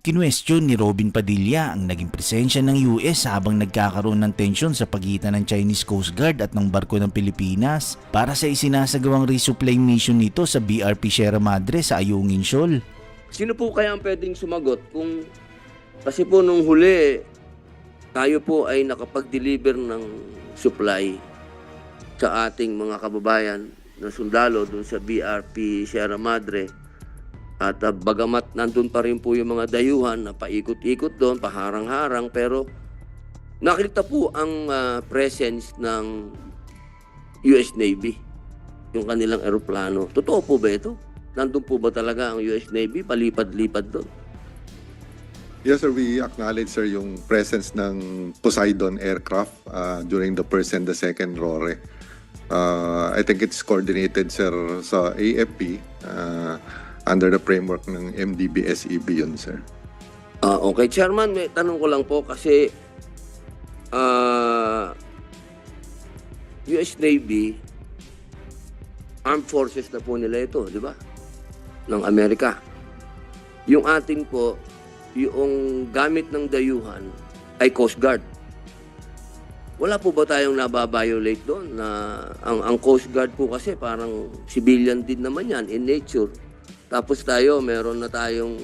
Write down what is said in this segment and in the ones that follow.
Kinwestiyon ni Robin Padilla ang naging presensya ng US habang nagkakaroon ng tensyon sa pagitan ng Chinese Coast Guard at ng barko ng Pilipinas para sa isinasagawang resupply mission nito sa BRP Sierra Madre sa Ayungin Shoal. Sino po kaya ang pwedeng sumagot kung kasi po nung huli tayo po ay nakapag-deliver ng supply sa ating mga kababayan na sundalo dun sa BRP Sierra Madre. At bagamat nandun pa rin po yung mga dayuhan na paikot-ikot doon, paharang-harang, pero nakita po ang presence ng US Navy, yung kanilang eroplano. Totoo po ba ito? Nandun po ba talaga ang US Navy? Palipad-lipad doon? Yes, sir. We acknowledge, sir, yung presence ng Poseidon aircraft during the first and the second RORE. I think it's coordinated, sir, sa AFP under the framework ng MDB-SEB yun, sir. Okay, Chairman, may tanong ko lang po kasi US Navy, armed forces na po nila ito, di ba? Ng Amerika. Yung ating po, yung gamit ng dayuhan ay Coast Guard. Wala po ba tayong nababiolate doon? Na ang Coast Guard po kasi parang civilian din naman yan in nature. Tapos tayo, meron na tayong,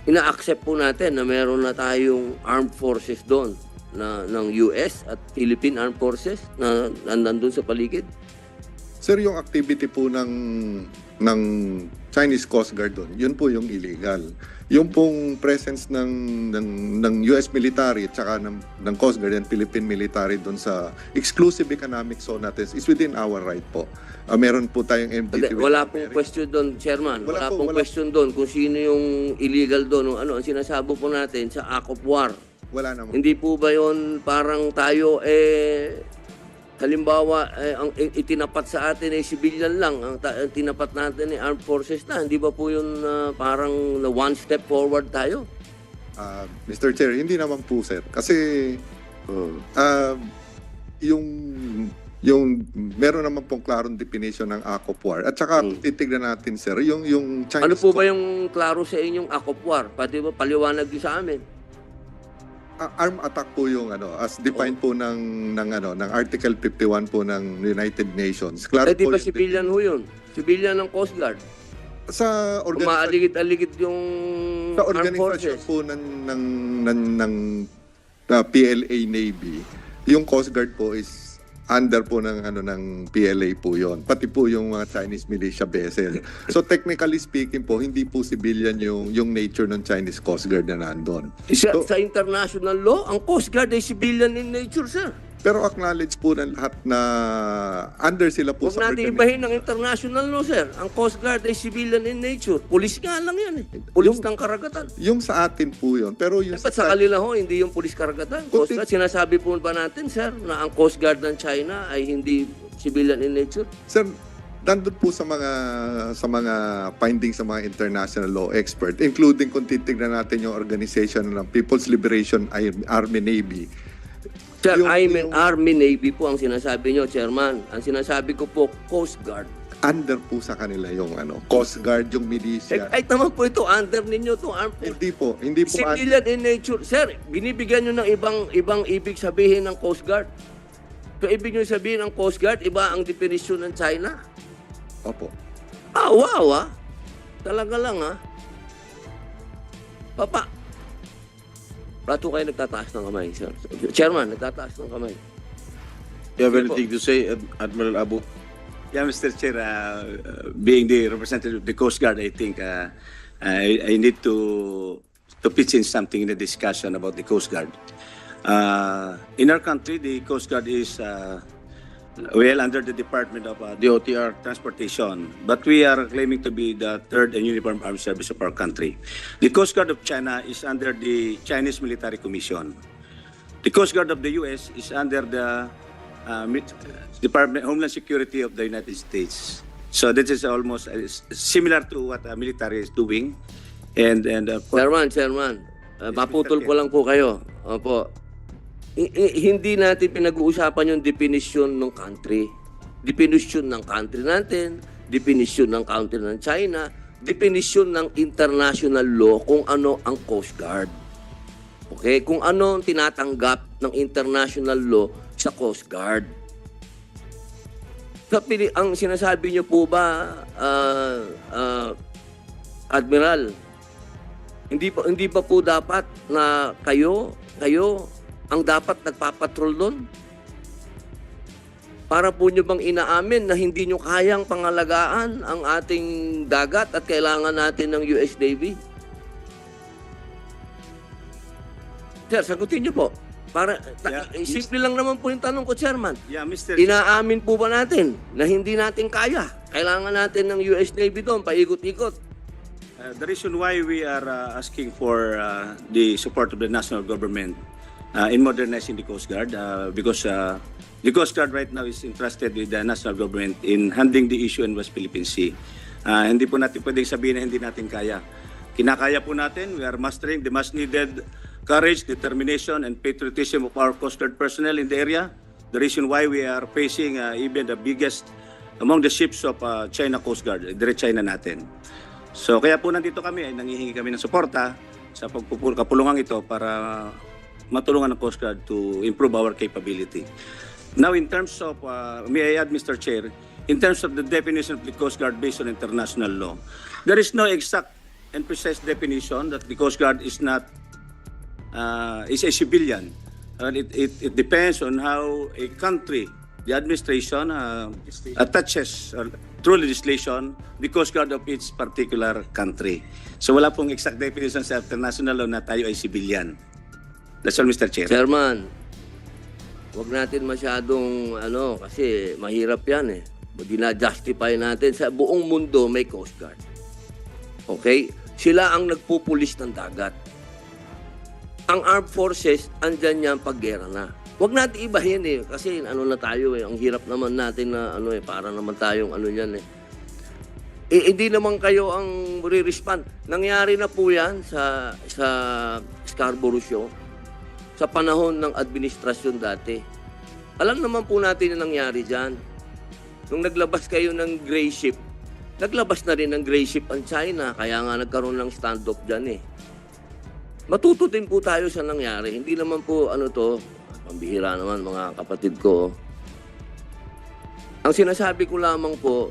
ina-accept po natin na meron na tayong armed forces doon ng US at Philippine Armed Forces na nandun sa paligid. Sir, yung activity po ng Chinese Coast Guard doon, yun po yung illegal. Yung pong presence ng US military at saka ng Coast Guard and Philippine military doon sa exclusive economic zone natin is within our right po. Meron po tayong MDT. Wala pong question doon, Chairman. Wala pong question doon kung sino yung illegal doon. Ano ang sinasabo po natin sa Act of War. Wala naman. Hindi po ba yun parang tayo halimbawa, ang itinapat sa atin ay civilian lang, ang tinapat natin ay armed forces na. Hindi ba po yun parang one step forward tayo? Mr. Chair, hindi naman po, sir. Kasi yung meron naman pong klarong definition ng Act of War. At saka titignan natin, sir, yung Chinese... Ano po ba yung klaro sa inyong Act of War? Pati ba paliwanag din sa amin? Armed attack po yung as defined po ng Article 51 po ng United Nations. Klaro Di ba civilian ho yun? Civilian ng Coast Guard. Sa Umaaligid-aligid yung sa armed organisasyon forces. po ng PLA Navy, yung Coast Guard po is under po ng PLA po yon, pati po yung mga Chinese militia vessel. So technically speaking po, hindi po civilian yung nature ng Chinese Coast Guard na nandun. Sa international law, ang Coast Guard ay civilian in nature, sir. Pero acknowledge po ng lahat na under sila po Huwag natin ibahin ng international law, sir. Ang Coast Guard ay civilian in nature. Pulis nga lang yan. Pulis ng karagatan. Yung sa atin po yun. Pero yung Dapat sa kanila ho, hindi yung pulis karagatan. Coast Guard, sinasabi po ba natin, sir, na ang Coast Guard ng China ay hindi civilian in nature? Sir, nandun po sa mga findings sa mga international law expert, including kung titignan natin yung organization ng People's Liberation Army Navy. Sir, Army Navy po ang sinasabi nyo, Chairman. Ang sinasabi ko po, Coast Guard. Under po sa kanila yung Coast Guard, yung militia. Kahit naman po ito, under ninyo ito, armed force. Hindi po Civilian in nature. Sir, binibigyan nyo ng ibang ibig sabihin ng Coast Guard. So, ibig nyo sabihin ng Coast Guard, iba ang definisyon ng China. Opo. Wow, Talaga lang, Papa, Rato kayo nagtataas ng kamay, sir. Chairman, nagtataas ng kamay. You have anything to say, Admiral Abu? Yeah, Mr. Chair, being the representative of the Coast Guard, I think I need to pitch in something in the discussion about the Coast Guard. In our country, the Coast Guard is well under the Department of DOTR Transportation, but we are claiming to be the third and uniform armed service of our country. The Coast Guard of China is under the Chinese Military Commission. The Coast Guard of the U.S. is under the Department of Homeland Security of the United States. So this is almost similar to what military is doing. And Chairman, maputol ko lang po kayo. Opo. Hindi natin pinag-uusapan yung definition ng country. Definition ng country natin, definition ng country ng China, definisyon ng international law kung ano ang Coast Guard. Okay? Kung ano ang tinatanggap ng international law sa Coast Guard. Ang sinasabi niyo po ba, Admiral, hindi pa po dapat na kayo ang dapat nagpapatrol doon? Para po nyo bang inaamin na hindi nyo kayang pangalagaan ang ating dagat at kailangan natin ng US Navy? Sir, sagutin nyo po. Simple lang naman po yung tanong ko, Chairman. Yeah, Mr. Inaamin po ba natin na hindi natin kaya? Kailangan natin ng US Navy doon, paikot-ikot. The reason why we are asking for the support of the national government in modernizing the Coast Guard because the Coast Guard right now is entrusted with the national government in handling the issue in West Philippine Sea. Hindi po natin pwedeng sabihin na hindi natin kaya. Kinakaya po natin. We are mastering the much needed courage, determination, and patriotism of our Coast Guard personnel in the area. The reason why we are facing even the biggest among the ships of China Coast Guard, direct China natin. So kaya po nandito kami, ay nangihingi kami ng suporta sa kapulungan ito para matulungan ng Coast Guard to improve our capability. Now in terms of, may I add Mr. Chair, in terms of the definition of the Coast Guard based on international law, there is no exact and precise definition that the Coast Guard is not, is a civilian. It depends on how a country, the administration attaches through legislation the Coast Guard of each particular country. So wala pong exact definition sa international law na tayo ay civilian. That's all, Mr. Chair. Chairman, wag natin masyadong kasi mahirap yan eh. Dina-justify natin sa buong mundo may Coast Guard. Okay? Sila ang nagpupulis ng dagat. Ang armed forces, andyan yan pag-gera na. Wag natin ibahin eh. Kasi na tayo eh. Ang hirap naman natin na para naman tayong yan eh. Hindi naman kayo ang re-respond. Nangyari na po yan sa Scarborough Show sa panahon ng administrasyon dati. Alam naman po natin yung nangyari dyan. Nung naglabas kayo ng gray ship, naglabas na rin ng gray ship ang China, kaya nga nagkaroon ng standoff dyan eh. Matuto din po tayo sa nangyari. Hindi naman po pambihira naman mga kapatid ko. Ang sinasabi ko lamang po,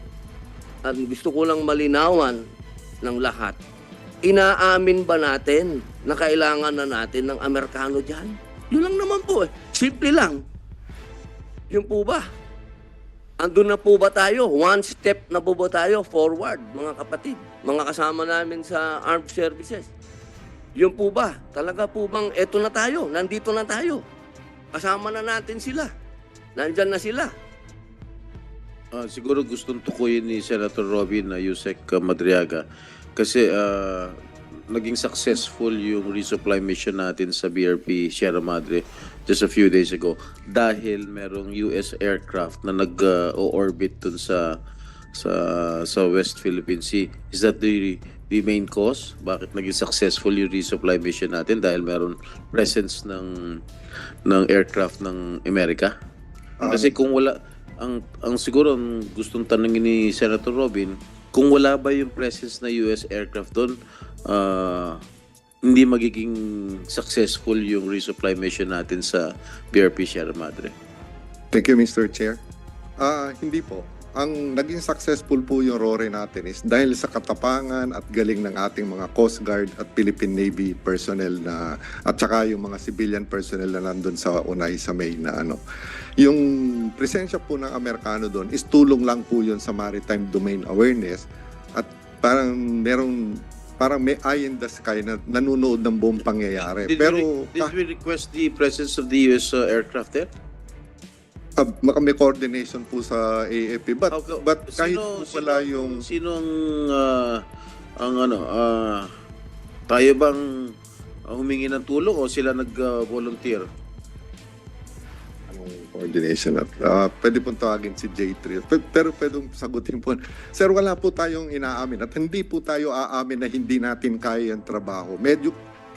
at gusto ko lang malinawan ng lahat, inaamin ba natin na kailangan na natin ng Amerikano dyan? Yun lang naman po eh. Simple lang. Yun po ba? Andun na po ba tayo? One step na po ba tayo forward, mga kapatid? Mga kasama namin sa armed services. Yun po ba? Talaga po bang eto na tayo? Nandito na tayo. Kasama na natin sila. Nandyan na sila. Siguro gustong tukuyin ni Senator Robin na Yusek Madriaga kasi naging successful yung resupply mission natin sa BRP Sierra Madre just a few days ago dahil merong US aircraft na nag-orbit dun sa West Philippine Sea. Is that the main cause? Bakit naging successful yung resupply mission natin? Dahil meron presence ng aircraft ng Amerika? Kasi kung wala, ang siguro ang gustong tanongin ni Senator Robin, kung wala ba yung presence na US aircraft doon, hindi magiging successful yung resupply mission natin sa BRP Sierra Madre. Thank you, Mr. Chair. Hindi po. Ang naging successful po yung RORE natin is dahil sa katapangan at galing ng ating mga Coast Guard at Philippine Navy personnel at saka yung mga civilian personnel na nandun sa Unay sa May na Yung presensya po ng Amerikano doon is tulong lang po yun sa maritime domain awareness at parang may eye in the sky na nanunood ng buong pangyayari. Did we request the presence of the US aircraft there? May coordination po sa AFP but kahit po pala yung sino tayo bang humingi ng tulong o sila nag-volunteer? Anong coordination at pwede pong tawagin si J3 pero pwedeng sagutin po, sir, wala po tayong inaamin at hindi po tayo aamin na hindi natin kaya yung trabaho. Medyo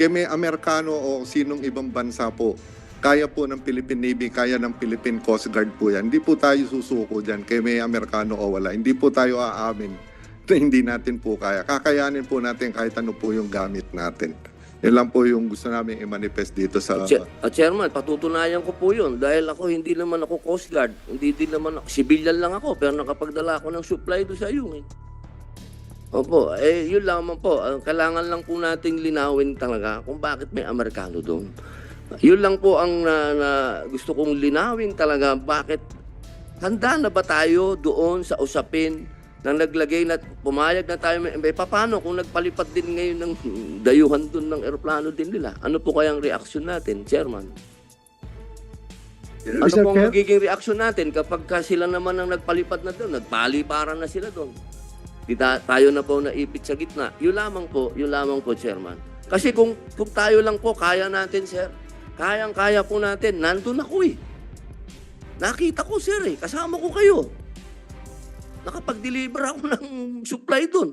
may Amerikano o sinong ibang bansa po kaya po ng Philippine Navy, kaya ng Philippine Coast Guard po yan. Hindi po tayo susuko dyan kay may Amerikano o wala. Hindi po tayo aamin. na hindi natin po kaya. Kakayanin po natin kahit ano po yung gamit natin. Yan lang po yung gusto namin i-manifest dito sa... Chairman, patutunayan ko po yun dahil ako hindi naman ako Coast Guard, hindi din naman ako, civilian lang ako pero nakapagdala ako ng supply doon sa iyo. Opo, yun lamang po. Kailangan lang po nating linawin talaga kung bakit may Amerikano doon. Yun lang po ang gusto kong linawin talaga, bakit handa na ba tayo doon sa usapin nang naglagay na pumayag na tayo, paano kung nagpalipat din ngayon ng dayuhan doon ng eroplano din nila? Ano po kayang reaksyon natin, Chairman? Ano Mr. po ang Chair? magiging reaksyon natin kapag sila naman ang nagpalipat na doon, nagpaliparan na sila doon? Tayo na po naipit sa gitna. Yun lamang po, Chairman. Kasi kung tayo lang po, kaya natin, sir. Kayang-kaya po natin. Nandun ako eh. Nakita ko, sir eh. Kasama ko kayo. Nakapag-deliver ako ng supply doon.